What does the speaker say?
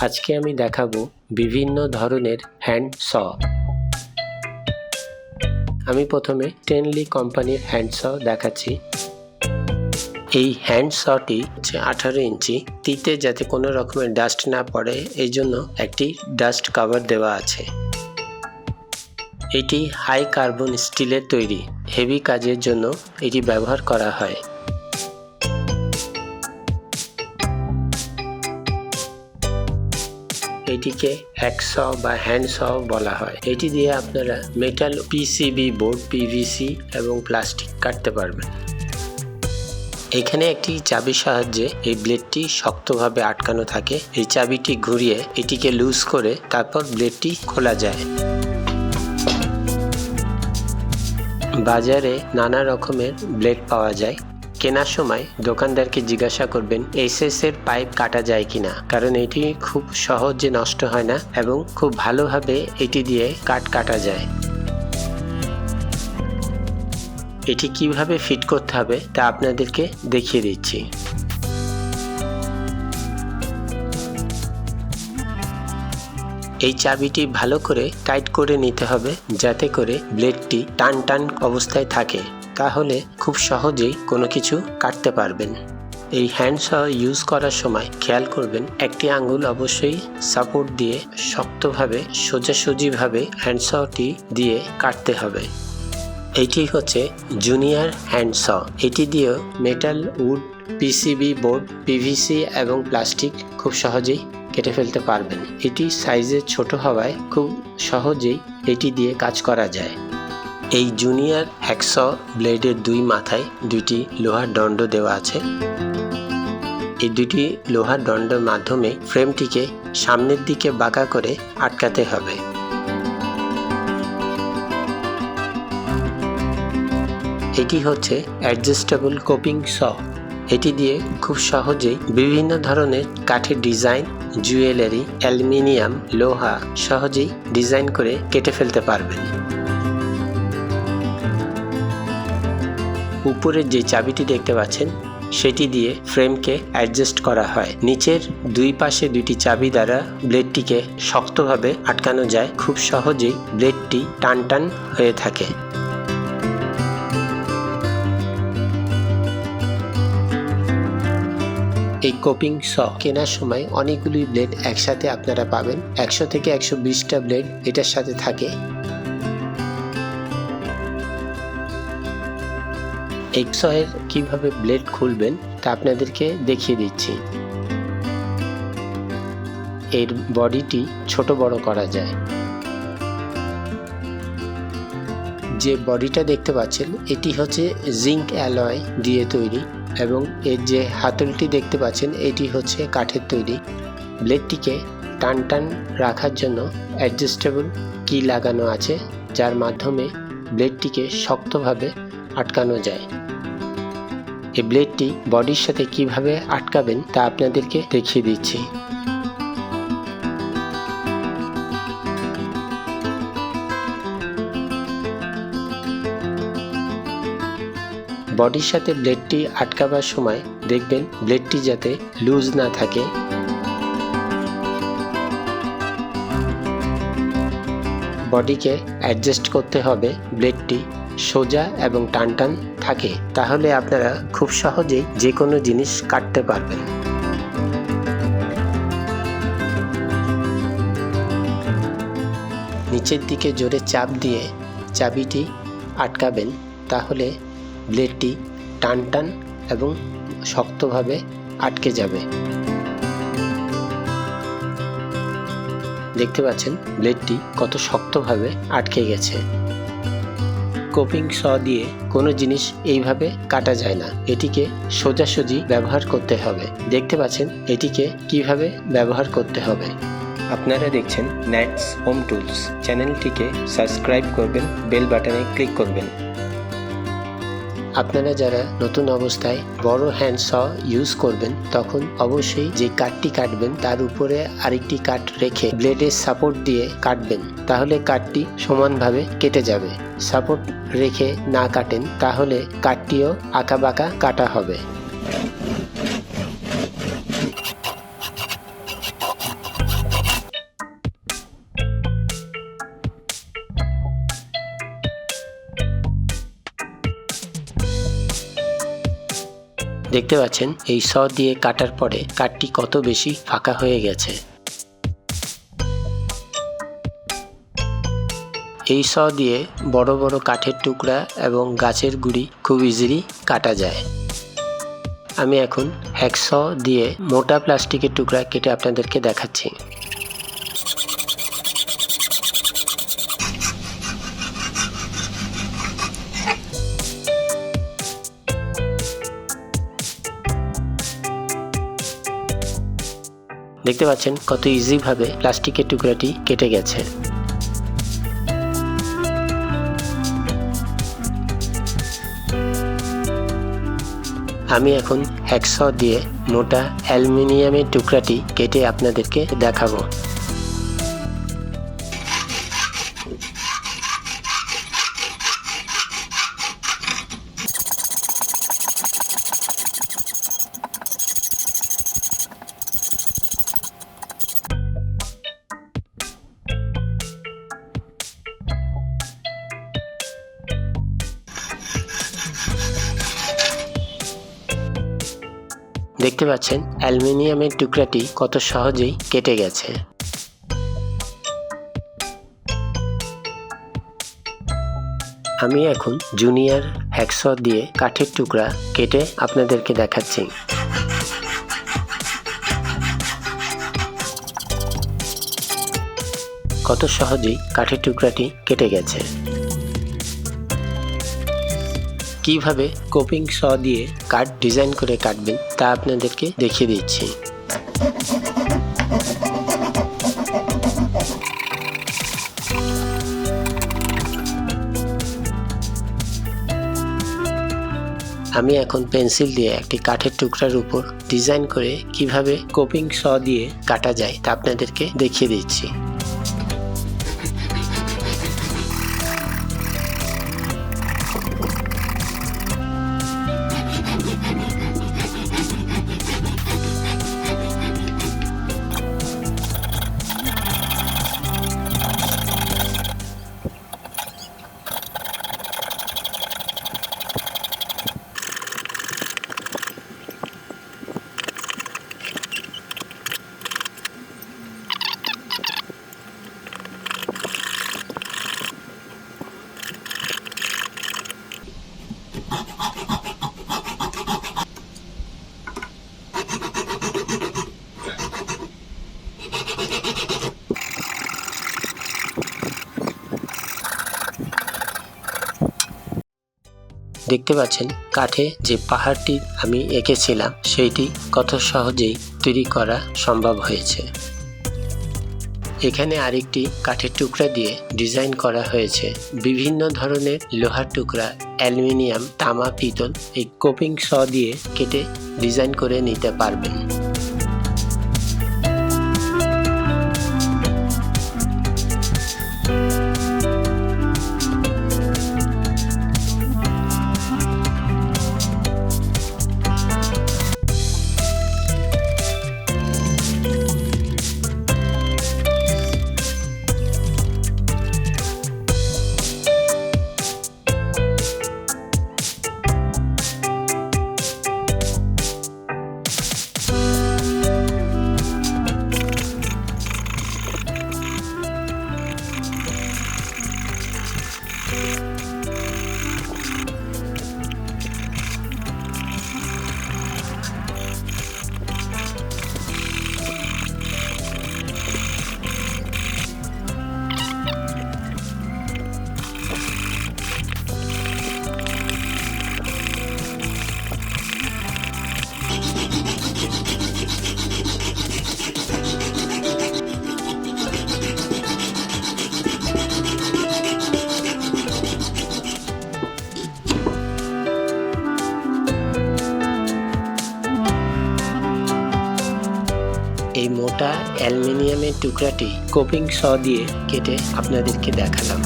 আজকে আমি দেখাবো বিভিন্ন ধরনের হ্যান্ড স। আমি প্রথমে স্টেনলি কোম্পানির হ্যান্ড স দেখাচ্ছি। এই হ্যান্ড সটি হচ্ছে 18 ইঞ্চি, তীতে যাতে কোনো রকমের ডাস্ট না পড়ে এই জন্য একটি ডাস্ট কভার দেওয়া আছে। এটি হাই কার্বন স্টিলের তৈরি, হেভি কাজের জন্য এটি ব্যবহার করা হয়। এটিকে হ্যাকস বা হ্যান্ড স বলা হয়। এটি দিয়ে আপনারা মেটাল পিসিবি বোর্ড, পিভিসি এবং প্লাস্টিক কাটতে পারবেন। এখানে একটি চাবির সাহায্যে এই ব্লেডটি শক্তভাবে আটকানো থাকে। এই চাবিটি ঘুরিয়ে এটিকে লুজ করে তারপর ব্লেডটি খোলা যায়। বাজারে নানা রকমের ব্লেড পাওয়া যায়। কেনার সময় দোকানদারকে জিজ্ঞাসা করবেন এসএস এর পাইপ কাটা যায় কিনা, কারণ এটি খুব সহজে নষ্ট হয় না এবং খুব ভালোভাবে এটি দিয়ে কাটা যায়। এটি কিভাবে ফিট করতে হবে তা আপনাদেরকে দেখিয়ে দিচ্ছি। এই চাবিটি ভালো করে টাইট করে নিতে হবে যাতে করে ব্লেডটি টান অবস্থায় থাকে, তাহলে খুব সহজেই কোনো কিছু কাটতে পারবেন। এই হ্যান্ড স ইউজ করার সময় খেয়াল করবেন একটি আঙ্গুল অবশ্যই সাপোর্ট দিয়ে শক্তভাবে সোজাসুজিভাবে হ্যান্ড সটি দিয়ে কাটতে হবে। এটি হচ্ছে জুনিয়র হ্যান্ড স। এটি দিয়েও metal, wood, PCB board, PVC এবং প্লাস্টিক খুব সহজেই কেটে ফেলতে পারবেন। এটি সাইজে ছোট হওয়ায় খুব সহজেই এটি দিয়ে কাজ করা যায়। এই জুনিয়র হ্যাকস ব্লেডের দুই মাথায় দুইটি লোহার দণ্ড দেওয়া আছে। এই দুটি লোহার দণ্ডের মাধ্যমে ফ্রেমটিকে সামনের দিকে বাঁকা করে আটকাতে হবে। এটি হচ্ছে অ্যাডজাস্টেবল কোপিং স। এটি দিয়ে খুব সহজেই বিভিন্ন ধরনের কাঠের ডিজাইন, জুয়েলারি, অ্যালুমিনিয়াম, লোহা সহজেই ডিজাইন করে কেটে ফেলতে পারবেন। উপরের যে চাবিটি দেখতে পাচ্ছেন সেটি দিয়ে ফ্রেমকে অ্যাডজাস্ট করা হয়। নিচের দুই পাশে দুইটি চাবি দ্বারা ব্লেডটিকে শক্তভাবে আটকানো যায়। খুব সহজেই ব্লেডটি টান হয়ে থাকে। এই কোপিং স কেনার সময় অনেকগুলি ব্লেড একসাথে আপনারা পাবেন। 100 থেকে 120টা ব্লেড এটার সাথে থাকে। এই সয়ের কিভাবে ব্লেড খুলবেন তা আপনাদেরকে দেখিয়ে দিচ্ছি। এর বডিটি ছোট বড় করা যায়। যে বডিটা দেখতে পাচ্ছেন এটি হচ্ছে জিঙ্ক অ্যালয় দিয়ে তৈরি এবং এর যে হাতলটি দেখতে পাচ্ছেন এটি হচ্ছে কাঠের তৈরি। ব্লেডটিকে টান রাখার জন্য অ্যাডজাস্টেবল কি লাগানো আছে, যার মাধ্যমে ব্লেডটিকে শক্তভাবে আটকানো যায়। এই ব্লেডটি বডির সাথে কিভাবে আটকাবেন তা আপনাদেরকে দেখিয়ে দিচ্ছি। বডির সাথে ব্লেডটি আটকাবার সময় দেখবেন ব্লেডটি যাতে লুজ না থাকে। বডিকে অ্যাডজাস্ট করতে হবে ব্লেডটি সোজা এবং টান থাকে, তাহলে আপনারা খুব সহজেই যে কোনো জিনিস কাটতে পারবেন। নিচের দিকে জোরে চাপ দিয়ে চাবিটি আটকাবেন, তাহলে ব্লেডটি টান এবং শক্তভাবে আটকে যাবে। দেখতে পাচ্ছেন ব্লেডটি কত শক্তভাবে আটকে গেছে। কোপিং স দিয়ে কোনো জিনিস এইভাবে কাটা যায় না, এটিকে সোজাসুজি ব্যবহার করতে হবে। দেখতে পাচ্ছেন এটিকে কিভাবে ব্যবহার করতে হবে। আপনারা দেখছেন ন্যাটস হোম টুলস। চ্যানেলটিকে সাবস্ক্রাইব করবেন, বেল বাটনে ক্লিক করবেন। আপনারা যারা নতুন অবস্থায় বড় হ্যান্ড স ইউজ করবেন তখন অবশ্যই যে কাঠটি কাটবেন তার উপরে আরেকটি কাঠ রেখে ব্লেডের সাপোর্ট দিয়ে কাটবেন, তাহলে কাঠটি সমানভাবে কেটে যাবে। সাপোর্ট রেখে না কাটেন তাহলে কাঠটিও আঁকাবাঁকা কাটা হবে। দেখতে পাচ্ছেন এই স দিয়ে কাটার পরে কাঠটি কত বেশি ফাঁকা হয়ে গেছে। এই স দিয়ে বড় বড় কাঠের টুকরা এবং গাছের গুঁড়ি খুব ইজিলি কাটা যায়। আমি এখন হ্যাকস দিয়ে মোটা প্লাস্টিকের টুকরা কেটে আপনাদেরকে দেখাচ্ছি। দেখতে পাচ্ছেন কত ইজি ভাবে প্লাস্টিকের টুকরাটি কেটে গেছে। আমি এখন হ্যাকস দিয়ে মোটা অ্যালুমিনিয়ামের টুকরাটি কেটে আপনাদেরকে দেখাবো। দেখতে পাচ্ছেন অ্যালুমিনিয়ামের টুকরাটি কত সহজেই কেটে গেছে। আমি এখন জুনিয়র হ্যাকস দিয়ে কাঠের টুকরা কেটে আপনাদেরকে দেখাচ্ছি। কত সহজেই কাঠের টুকরাটি কেটে গেছে। কিভাবে কোপিং স দিয়ে কাঠ ডিজাইন করে কাটবেন তা আপনাদেরকে দেখিয়ে দিচ্ছি। আমি এখন পেন্সিল দিয়ে একটি কাঠের টুকরার উপর ডিজাইন করে কিভাবে কোপিং স দিয়ে কাটা যায় তা আপনাদেরকে দেখিয়ে দিচ্ছি। দেখতে পাচ্ছেন কাঠে যে পাহাড়টি আমি এঁকেছিলাম সেইটি কত সহজেই তৈরি করা সম্ভব হয়েছে। এখানে আরেকটি কাঠের টুকরা দিয়ে ডিজাইন করা হয়েছে বিভিন্ন ধরনের লোহার টুকরা, অ্যালুমিনিয়াম, তামা, পিতল। এই কোপিং স দিয়ে কেটে ডিজাইন করে নিতে পারবেন। এই মোটা অ্যালুমিনিয়ামের টুকরাটি কোপিং স দিয়ে কেটে আপনাদেরকে দেখালাম।